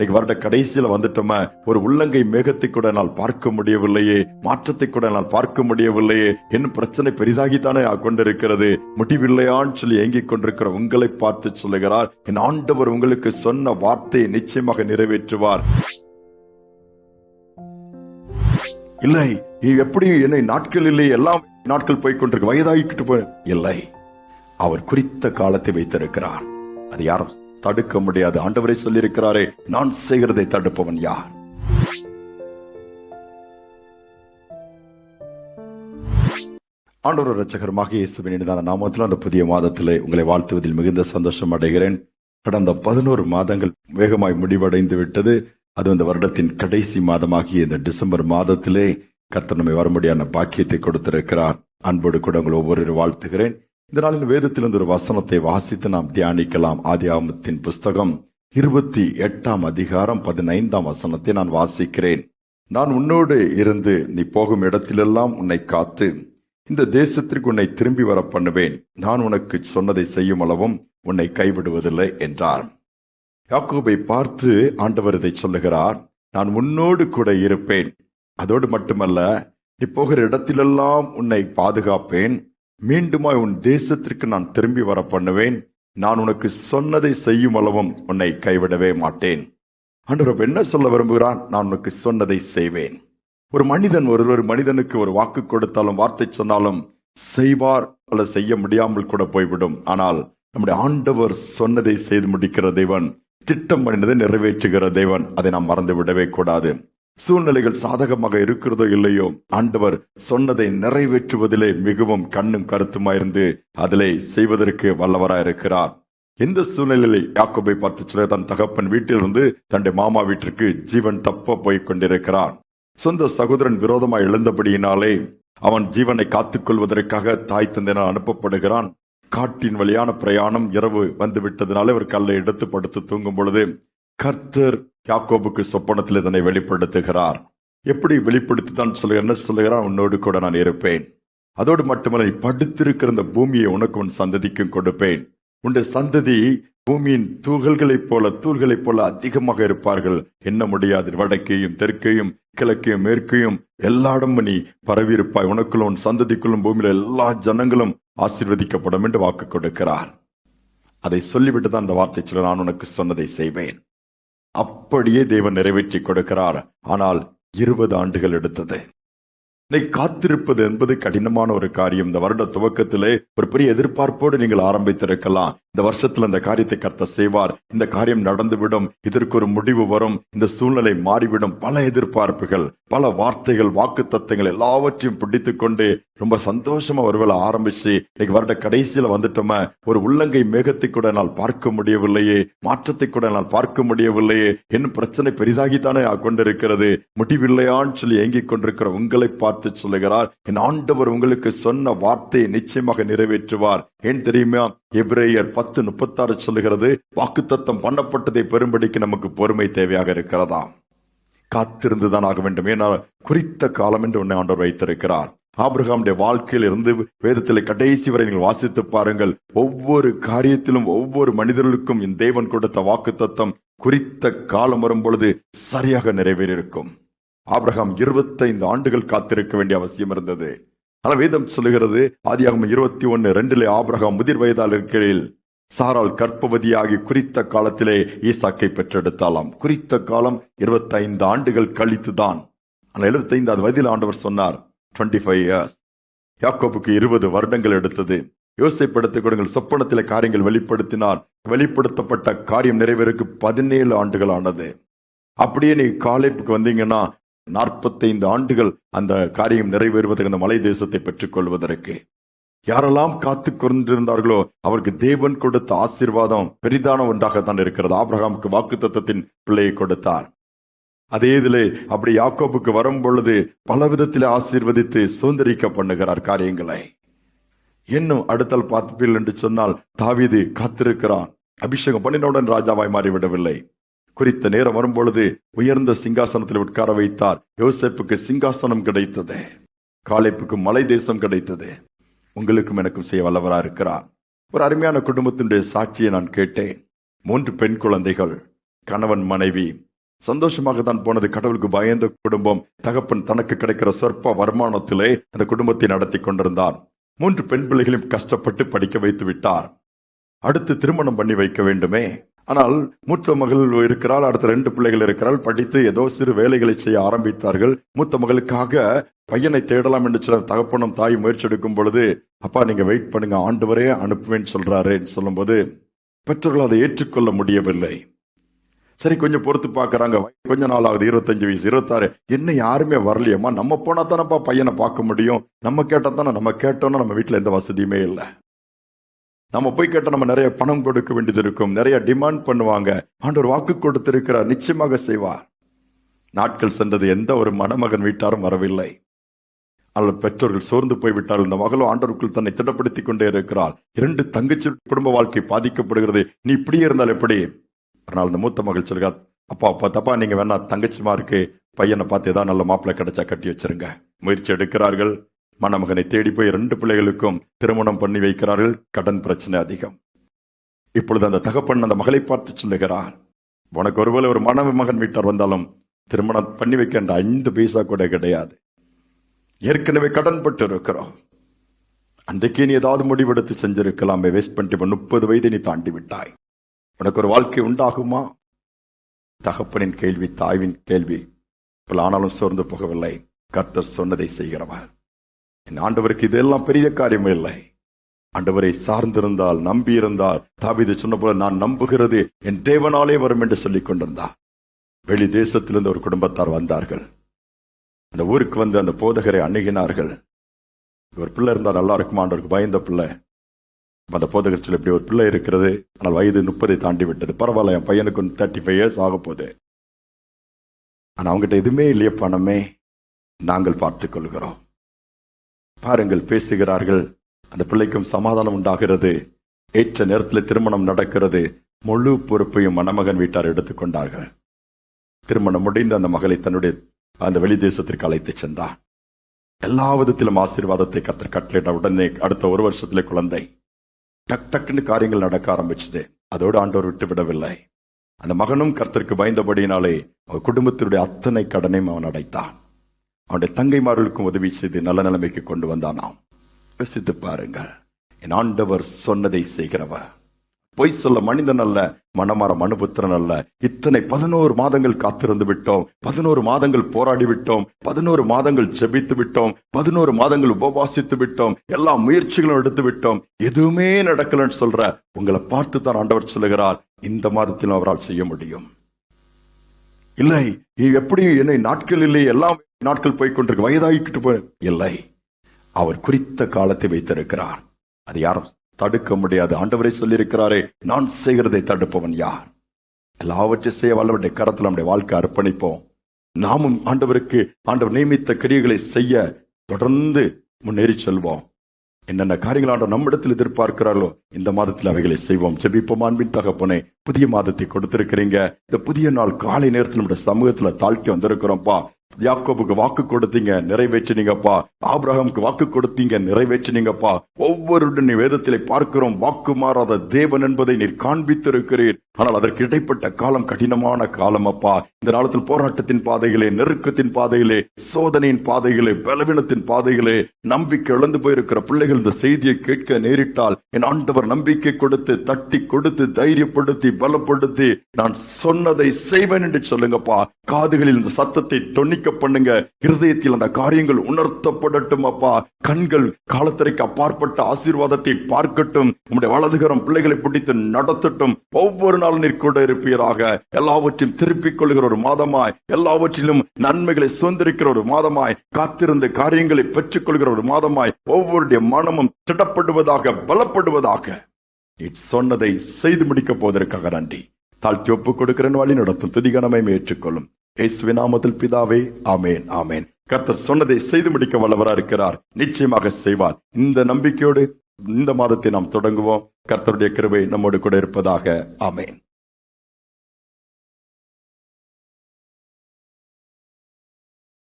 இன்னைக்கு வருட கடைசியில வந்துட்டோமே, ஒரு உள்ளங்கை மேகத்தை கூட என்னால் பார்க்க முடியவில்லையே, மாற்றத்தை கூட என்னால் பார்க்க முடியவில்லையே, இன்னும் பிரச்சனை பெரிதாகித்தானே கொண்டிருக்கிறது, முடிவில்லையான்னு சொல்லி ஏங்கிக் கொண்டிருக்கிற உங்களை பார்த்து சொல்லுகிறார், என் ஆண்டவர் உங்களுக்கு சொன்ன வார்த்தையை நிச்சயமாக நிறைவேற்றுவார். இல்லை, எப்படி என்னை நாட்கள் இல்லை, எல்லாம் நாட்கள் போய்கொண்டிருக்கு, வயதாகிக்கிட்டு போய் இல்லை, அவர் குறித்த காலத்தை வைத்திருக்கிறார். அது யாரும் தடுக்க முடியாது. ஆண்டவரே சொல்லியிருக்கிறாரே, நான் செய்கிறதை தடுப்பவன் யார்? ஆண்டவர் இரட்சகருமாக இயேசுவின் இனிதான நாமத்தில் அந்த புதிய மாதத்திலே உங்களை வாழ்த்துவதில் மிகுந்த சந்தோஷம் அடைகிறேன். கடந்த 11 மாதங்கள் வேகமாய் முடிவடைந்து விட்டது. அது இந்த வருடத்தின் கடைசி மாதமாகிய இந்த டிசம்பர் மாதத்திலே கர்த்தர் நம்மை வரும்படியான பாக்கியத்தை கொடுத்திருக்கிறார். அன்போடு கூட உங்களை ஒவ்வொரு வாழ்த்துகிறேன். இந்த நாளில் வேதத்திலிருந்து ஒரு வசனத்தை வாசித்து நாம் தியானிக்கலாம். ஆதியாகமத்தின் புஸ்தகம் 28ஆம் அதிகாரம் 15ஆம் வசனத்தை நான் வாசிக்கிறேன். நான் உன்னோடு இருந்து நீ போகும் இடத்திலெல்லாம் உன்னை காத்து இந்த தேசத்திற்கு உன்னை திரும்பி வர பண்ணுவேன். நான் உனக்கு சொன்னதை செய்யும் அளவும் உன்னை கைவிடுவதில்லை என்றார். யாக்கோபை பார்த்து ஆண்டவர் இதை சொல்லுகிறார், நான் உன்னோடு கூட இருப்பேன். அதோடு மட்டுமல்ல, நீ போகிற இடத்திலெல்லாம் உன்னை பாதுகாப்பேன். மீண்டுமாய் உன் தேசத்திற்கு நான் திரும்பி வர பண்ணுவேன். நான் உனக்கு சொன்னதை செய்யும் அளவும் உன்னை கைவிடவே மாட்டேன். ஆண்டவர் என்ன சொல்ல விரும்புகிறான்? நான் உனக்கு சொன்னதை செய்வேன். ஒரு மனிதன் ஒரு மனிதனுக்கு ஒரு வாக்கு கொடுத்தாலும் வார்த்தை சொன்னாலும் செய்வார் அல்ல செய்ய முடியாமல் கூட போய்விடும். ஆனால் நம்முடைய ஆண்டவர் சொன்னதை செய்து முடிக்கிற தேவன், திட்டம் பண்ணினதை நிறைவேற்றுகிற தேவன். அதை நாம் மறந்து விடவே கூடாது. சூழ்நிலைகள் சாதகமாக இருக்கிறதோ இல்லையோ, ஆண்டவர் சொன்னதை நிறைவேற்றுவதிலே மிகவும் கண்ணும் கருத்துமாயிருந்து அதிலே செய்வதற்கு வல்லவராயிருக்கிறார். எந்த சூழ்நிலையில் யாக்கோபை பார்த்து சொல்ல, தன் தகப்பன் வீட்டிலிருந்து தன்னுடைய மாமா வீட்டிற்கு ஜீவன் தப்ப போய் கொண்டிருக்கிறார். சொந்த சகோதரன் விரோதமாய் எழுந்தபடியினாலே அவன் ஜீவனை காத்துக் கொள்வதற்காக தாய் தந்தையினால் அனுப்பப்படுகிறான். காட்டின் வழியான பிரயாணம், இரவு வந்து விட்டதுனால அவர் கல்லை எடுத்து படுத்து தூங்கும் பொழுது கர்த்தர் யாக்கோபுக்கு சொப்பனத்தில் இதனை வெளிப்படுத்துகிறார். எப்படி வெளிப்படுத்தித்தான் சொல்லுகிறான், உன்னோடு கூட நான் இருப்பேன். அதோடு மட்டுமல்ல, நீ படுத்திருக்கிற இந்த பூமியை உனக்கு உன் சந்ததிக்கும் கொடுப்பேன். உன்னுடைய சந்ததி பூமியின் தூள்களைப் போல அதிகமாக இருப்பார்கள், எண்ண முடியாது. வடக்கையும் தெற்கையும் கிழக்கையும் மேற்கையும் எல்லா இடமும் நீ பரவி இருப்பாய். உனக்குள்ள உன் சந்ததிக்குள்ளும் பூமியில எல்லா ஜனங்களும் ஆசீர்வதிக்கப்படும் என்று வாக்கு கொடுக்கிறார். அதை சொல்லிவிட்டு தான் அந்த வார்த்தை சொல்ல, நான் உனக்கு சொன்னதை செய்வேன். அப்படியே தேவன் நிறைவேற்றி கொடுக்கிறார். ஆனால் 20 ஆண்டுகள் எடுத்தது. இன்னைக்கு காத்திருப்பது என்பது கடினமான ஒரு காரியம். இந்த வருட துவக்கத்திலே ஒரு பெரிய எதிர்பார்ப்போடு நீங்கள் ஆரம்பித்திருக்கலாம். இந்த வருஷத்துல இந்த காரியத்தை கர்த்தர் செய்வார், இந்த காரியம் நடந்துவிடும், இதற்கு ஒரு முடிவு வரும், இந்த சூழ்நிலை மாறிவிடும். பல எதிர்பார்ப்புகள், பல வார்த்தைகள், வாக்கு தத்தங்கள் எல்லாவற்றையும் பிடித்துக் கொண்டு ரொம்ப சந்தோஷமா ஒருவேளை ஆரம்பிச்சு இன்னைக்கு வருட கடைசியில வந்துட்டோமே, ஒரு உள்ளங்கை மேகத்தை கூட என்னால் பார்க்க முடியவில்லையே, மாற்றத்தை கூட என்னால் பார்க்க முடியவில்லையே, இன்னும் பிரச்சனை பெரிதாகித்தானே கொண்டிருக்கிறது, முடிவில்லையான்னு சொல்லி ஏங்கிக் கொண்டிருக்கிற உங்களை பார்த்து சொல்லுகிறார், என் ஆண்டவர் உங்களுக்கு சொன்ன வார்த்தையை நிச்சயமாக நிறைவேற்றுவார். ஏன் தெரியுமா? எபிரேயர் 10:36 சொல்லுகிறது, வாக்குத்தத்தம் பண்ணப்பட்டதை பெறும்படிக்கு நமக்கு பொறுமை தேவையாக இருக்கிறதா? காத்திருந்துதான் ஆக வேண்டும். ஏனால் குறித்த காலம் என்று உன்னை ஆண்டவர் வைத்திருக்கிறார். ஆபிரகாமுடைய வாழ்க்கையில் இருந்து வேதத்தில் கடைசி வரை நீங்கள் வாசித்து பாருங்கள். ஒவ்வொரு காரியத்திலும் ஒவ்வொரு மனிதர்களுக்கும் இந்த தேவன் கொடுத்த வாக்குத்தத்தம் குறித்த காலம் வரும் பொழுது சரியாக நிறைவேறியிருக்கும். ஆபிரகாம் 25 ஆண்டுகள் காத்திருக்க வேண்டிய அவசியம் இருந்தது. ஆனால் வேதம் சொல்லுகிறது, ஆதியாகமம் 21:2 ஆபிரகாம் முதிர் வயதால் இருக்கிறேன், சாராள் கர்ப்பவதியாகி குறித்த காலத்திலே ஈசாக்கை பெற்றெடுத்தாலாம். குறித்த காலம் 25 ஆண்டுகள் கழித்துதான். ஆனால் 75வது வயதில் ஆண்டவர் சொன்னார் 25 years. யாக்கோபுக்கு 20 வருடங்கள் எடுத்தது. யோசேப்பு எடுத்துக் கொடுங்கள், சொப்பனத்திலே காரியங்கள் வெளிப்படுத்தினார். வெளிப்படுத்தப்பட்ட காரியம் நிறைவேறக்கு 17 ஆண்டுகள் ஆனது. அப்படியே நீ காலேப்புக்கு வந்தீங்கன்னா 45 ஆண்டுகள் அந்த காரியம் நிறைவேறுவதற்கு, அந்த மலை தேசத்தை பெற்றுக் கொள்வதற்கு. யாரெல்லாம் காத்து கொண்டிருந்தார்களோ அவருக்கு தேவன் கொடுத்த ஆசீர்வாதம் பெரிதான ஒன்றாகத்தான் இருக்கிறது. ஆபிரகாமுக்கு வாக்குத்தத்தத்தின் பிள்ளையை கொடுத்தார். அதே இதிலே அப்படி யாக்கோபுக்கு வரும் பொழுது பல விதத்திலே ஆசீர்வதித்து சுதந்திரிக்க பண்ணுகிறார் காரியங்களை. இன்னும் அடுத்தல் பார்ப்பீர்கள் என்று சொன்னால், தாவீது காத்திருக்கிறான். அபிஷேகம் பண்ணினவுடன் ராஜாவாய் மாறிவிடவில்லை. குறித்த நேரம் வரும்பொழுது உயர்ந்த சிங்காசனத்தில் உட்கார வைத்தார். யோசேப்புக்கு சிங்காசனம் கிடைத்தது, காலேப்புக்கு மலை தேசம் கிடைத்தது. உங்களுக்கும் எனக்கும் செய்ய வல்லவரா இருக்கிறார். ஒரு அருமையான குடும்பத்தினுடைய சாட்சியை நான் கேட்டேன். 3 பெண் குழந்தைகள், கணவன் மனைவி, சந்தோஷமாக தான் போனது. கடவுளுக்கு பயந்த குடும்பம். தகப்பன் தனக்கு கிடைக்கிற சொற்ப வருமானத்திலே அந்த குடும்பத்தை நடத்தி கொண்டிருந்தார். 3 பெண் பிள்ளைகளையும் கஷ்டப்பட்டு படிக்க வைத்து விட்டார். அடுத்து திருமணம் பண்ணி வைக்க வேண்டுமே. ஆனால் மூத்த மகள் இருக்கிறாள், அடுத்த 2 பிள்ளைகள் இருக்கிறாள். படித்து ஏதோ சிறு வேலைகளை செய்ய ஆரம்பித்தார்கள். மூத்த மகளுக்காக பையனை தேடலாம் என்று சில தகப்பனும் தாய் முயற்சி எடுக்கும் பொழுது, அப்பா நீங்க வெயிட் பண்ணுங்க, ஆண்டவரே அனுப்புவேன்னு சொல்றாருன்னு சொல்லும்போது பெற்றோர்கள் அதை ஏற்றுக்கொள்ள முடியவில்லை. சரி கொஞ்சம் பொறுத்து பாக்குறாங்க. கொஞ்ச நாள் ஆகுது, 25 வயசு, 26. என்ன யாருமே வரலையம்மா, நம்ம போனா தானப்பா பையனை பார்க்க முடியும், நம்ம கேட்டா தானே, நம்ம கேட்டோம்னா நம்ம வீட்டுல எந்த வசதியுமே இல்லை. நம்ம போய் கேட்டா நம்ம நிறைய பணம் கொடுக்க வேண்டியது இருக்கும், நிறைய டிமாண்ட் பண்ணுவாங்க. ஆண்டவர் வாக்கு கொடுத்திருக்கிறார், நிச்சயமாக செய்வார். நாட்கள் சென்றது, எந்த ஒரு மணமகன் வீட்டாரும் வரவில்லை. ஆனால் பெற்றோர்கள் சோர்ந்து போய்விட்டார்கள். இந்த மகளும் ஆண்டவருக்குள் தன்னை திடப்படுத்திக் கொண்டே இருக்கிறாள். 2 தங்கச்சி குடும்ப வாழ்க்கை பாதிக்கப்படுகிறது. நீ இப்படியே இருந்தால் எப்படி? ஆனால் இந்த மூத்த மகள் சொல்கிறார், அப்பா தப்பா நீங்க வேணா தங்கச்சிமாருக்கு பையனை பார்த்து ஏதாவது நல்ல மாப்பிள்ளை கிடைச்சா கட்டி வச்சிருங்க. முயற்சி எடுக்கிறார்கள். மணமகனை தேடி போய் 2 பிள்ளைகளுக்கும் திருமணம் பண்ணி வைக்கிறார்கள். கடன் பிரச்சனை அதிகம். இப்பொழுது அந்த தகப்பன் அந்த மகளை பார்த்து சொல்லுகிறார், உனக்கு ஒருவேளை ஒரு மணமகன் வீட்டார் வந்தாலும் திருமணம் பண்ணி வைக்கின்ற 5 பைசா கூட கிடையாது. ஏற்கனவே கடன் பட்டு இருக்கிறோம். அன்றைக்கு நீ ஏதாவது முடிவெடுத்து செஞ்சிருக்கலாமே, வேஸ்ட் பண்ணிட்டு 30 வயதை நீ தாண்டி விட்டாய். உனக்கு ஒரு வாழ்க்கை உண்டாகுமா? தகப்பனின் கேள்வி, தாய்வின் கேள்வி. ஆனாலும் சோர்ந்து போகவில்லை. கர்த்தர் சொன்னதை செய்கிறவர். என் ஆண்டவருக்கு இதெல்லாம் பெரிய காரியம் இல்லை. ஆண்டவரை சார்ந்திருந்தால், நம்பி இருந்தால், தாவீது சொன்ன போல நான் நம்புகிறது என் தேவனாலே வரும் என்று சொல்லிக் கொண்டிருந்தார். வெளி தேசத்திலிருந்து ஒரு குடும்பத்தார் வந்தார்கள். அந்த ஊருக்கு வந்து அந்த போதகரை அணுகினார்கள். ஒரு பிள்ளை இருந்தால் நல்லா இருக்குமா, ஆண்டவருக்கு பயந்த பிள்ளை. அந்த போதகர் சொல்லி, இப்படி ஒரு பிள்ளை இருக்கிறது, ஆனால் வயது 30 தாண்டி விட்டது. பரவாயில்ல, என் பையனுக்கு 35 இயர்ஸ் ஆக போகுது. ஆனா அவங்ககிட்ட எதுவுமே இல்லையே, பணமே. நாங்கள் பார்த்துக் கொள்கிறோம். பாருங்கள், பேசுகிறார்கள். அந்த பிள்ளைக்கும் சமாதானம் உண்டாகிறது. ஏற்ற நேரத்தில் திருமணம் நடக்கிறது. முழு பொறுப்பையும் மணமகன் வீட்டார் எடுத்துக்கொண்டார்கள். திருமணம் முடிந்து அந்த மகளை தன்னுடைய அந்த வெளி தேசத்திற்கு அழைத்து சென்றார். எல்லா விதத்திலும் ஆசீர்வாதத்தை கர்த்தர் கட்டளையிட்ட உடனே அடுத்த 1 வருஷத்திலே குழந்தை. டக்குன்னு காரியங்கள் நடக்க ஆரம்பிச்சது. அதோடு ஆண்டவர் விட்டு விடவில்லை. அந்த மகனும் கர்த்தருக்கு பயந்தபடியினாலே அவர் குடும்பத்தினுடைய அத்தனை கடனையும் அவன் அடைத்தான். அவனுடைய தங்கைமார்களுக்கும் உதவி செய்து நல்ல நிலைமைக்கு கொண்டு வந்தானாம். யோசித்து பாருங்கள், என் ஆண்டவர் சொன்னதை செய்கிறவர். பொய் சொல்ல மனிதன் அல்ல, மனமாற மனுபுத்திரன் அல்ல. இத்தனை 11 மாதங்கள் காத்திருந்து விட்டோம், 11 மாதங்கள் போராடி விட்டோம், 11 மாதங்கள் ஜெபித்து விட்டோம், 11 மாதங்கள் உபவாசித்து விட்டோம், எல்லா முயற்சிகளும் எடுத்து விட்டோம், எதுவுமே நடக்கலன்னு சொல்ற உங்களை பார்த்து தான் ஆண்டவர் சொல்லுகிறார், இந்த மாதத்திலும் அவரால் செய்ய முடியும். இல்லை, எப்படி என்னை நாட்கள் இல்லை, எல்லாம் நாட்கள் போய்கொண்டிருக்கு, வயதாகிக்கிட்டு போய் இல்லை. அவர் குறித்த காலத்தை வைத்திருக்கிறார். அது யாரும் தடுக்க முடியாது. ஆண்டவரை சொல்லியிருக்கிறாரே, நான் செய்கிறதை தடுப்பவன் யார்? எல்லாவற்றையும் செய்ய வல்லவருடைய கரத்தில் நம்முடைய வாழ்க்கை அர்ப்பணிப்போம். நாமும் ஆண்டவர் நியமித்த கிரியைகளை செய்ய தொடர்ந்து முன்னேறி செல்வோம். என்னென்ன காரியங்கள் ஆண்டவர் நம்மிடத்தில் எதிர்பார்க்கிறார்களோ இந்த மாதத்தில் அவைகளை செய்வோம். ஜெபிப்போம். அன்பின் தகப்பனே, புதிய மாதத்தை கொடுத்திருக்கிறீங்க. இந்த புதிய நாள் காலை நேரத்தில் நம்முடைய சமூகத்தில் தாழ்த்தி வந்திருக்கிறோம்ப்பா. யாக்கோபுக்கு வாக்கு கொடுத்தீங்க, நிறைவேற்றினீங்கப்பா. ஆபிரகாமுக்கு வாக்கு கொடுத்தீங்க, நிறைவேற்றினீங்கப்பா. ஒவ்வொருடைய வேதத்திலே பார்க்கிறோம், வாக்கு மாறாத தேவன் என்பதை நீர் காண்பித்திருக்கிறீர். ஆனால் அதற்கு இடைப்பட்ட காலம் கடினமான காலம் அப்பா. இந்த நாளத்தில் போராட்டத்தின் பாதைகளே, நெருக்கத்தின் பாதைகளே, சோதனையின் பாதைகளே, பலவீனத்தின் பாதைகளே, நம்பிக்கை இழந்து போயிருக்கிற பிள்ளைகள் இந்த செய்தியை கேட்க நேரிட்டால் என் ஆண்டவர் நம்பிக்கை கொடுத்து, தட்டி கொடுத்து, தைரியப்படுத்தி, பலப்படுத்தி, நான் சொன்னதை செய்வேன் என்று சொல்லுங்கப்பா. காதுகளில் இந்த சத்தத்தை தொன்னிக்க பண்ணுங்க. இருதயத்தில் அந்த காரியங்கள் உணர்த்தப்படட்டும் அப்பா. கண்கள் காலத்திற்கு அப்பாற்பட்ட ஆசீர்வாதத்தை பார்க்கட்டும். உம்முடைய வலதுகரம் பிள்ளைகளை பிடித்து நடத்தட்டும். ஒவ்வொரு நாளும் நீர் கூட இருப்பீராக. எல்லாவற்றையும் திருப்பிக் கொள்கிற ஒரு மாதமாய், எல்லாவற்றிலும் நன்மைகளை சுதந்திரிக்கிற ஒரு மாதமாய், காத்திருந்த காரியங்களை பெற்றுக் கொள்கிற ஒரு மாதமாய், ஒவ்வொருடைய மனமும் திடப்படுவதாக, பலப்படுவதாக. சொன்னதை செய்து முடிக்கப் போவதற்காக நன்றி. தாழ்த்தி ஒப்புக் கொடுக்கிறேன். வழி நடத்தும் துதிகனமை ஏற்றுக்கொள்ளும் இயேசுவின் நாமத்தில் பிதாவே, ஆமேன், ஆமேன். கர்த்தர் சொன்னதை செய்து முடிக்க வல்லவராக இருக்கிறார். நிச்சயமாக செய்வார். இந்த நம்பிக்கையோடு இந்த மாதத்தை நாம் தொடங்குவோம். கர்த்தருடைய கிருபை நம்மோடு கூட இருப்பதாக. ஆமேன்.